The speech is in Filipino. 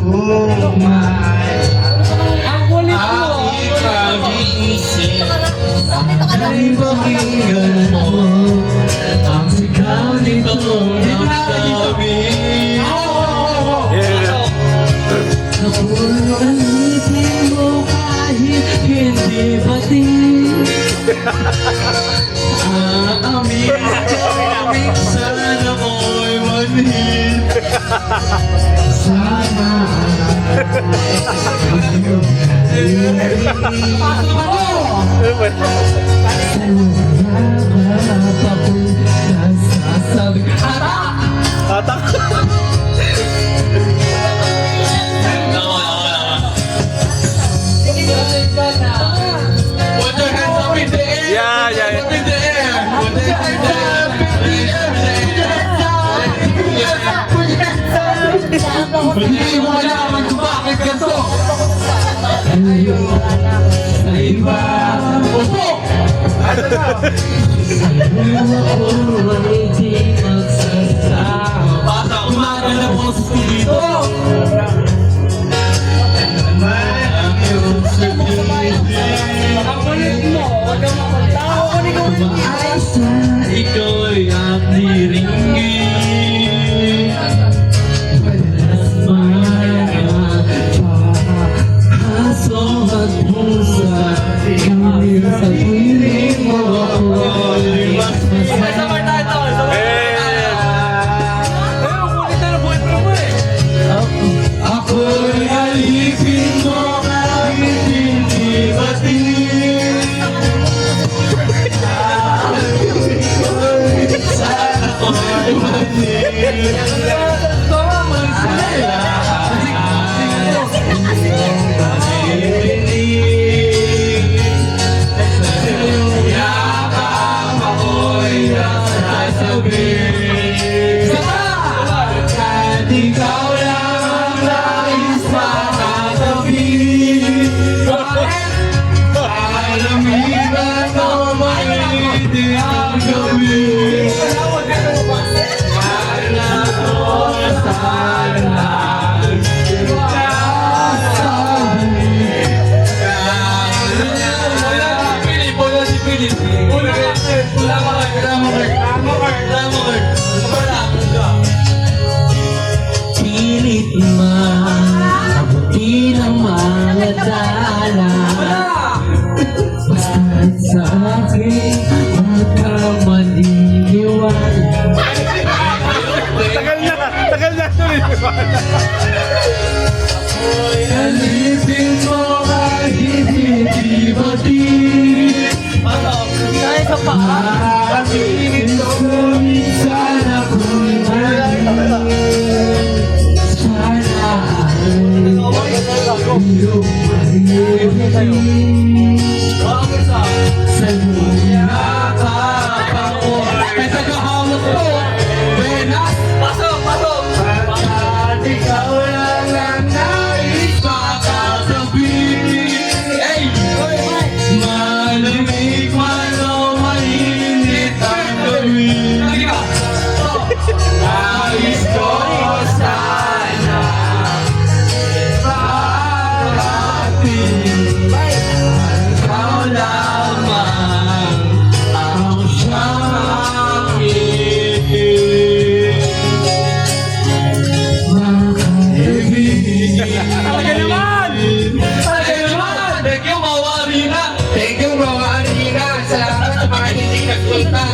kung may aking pag-iisip ay pakinggan mo ang sigaw nitong damdamin. Napulalitin mo kahit hindi batin. Aamin ka, sana mo'y manhin. Sana Atak! put your hands up in the air. Yeah, yeah, yeah. Up in the air. Put your hands up in the air. Hindi mo malaman kung bakit ganito. Sa iba. Opo! Bata, umaga na po sa school dito. Umaasa, ikaw'y aking ringgit. Madalas mga pahaso at pusa, ngunit sa piling mo ako'y mas masaya. Ako'y alipin mo kahit hindi batin. Sana ko'y manin. Masaya. Sa iyong yakap ako'y nasasabihin. At ikaw lang ang nais makatabi. Alamihan mo maiti ang gabi. Sana ko sana pilit man, mabuti ng mga dala. Basta't sa akin, huwag ka maniniwala. Tagal na Ako'y alipin mo kahit hindi batin. Maaamin ko minsan ako'y manin. Sana ay iyong maririnig. Sa iyong yakap ako'y tagahawak ko. Venas, at ikaw lang ang nais makakasabi. Hey! Malamig man o mainit ang gawin. Nais ko sana parating. Ikaw lamang ang siyang makaibig. Talaga naman! Talaga naman! Thank you, Mawa Arena! Thank you, Mawa Arena! Salamat sa mga hindi nagpunta!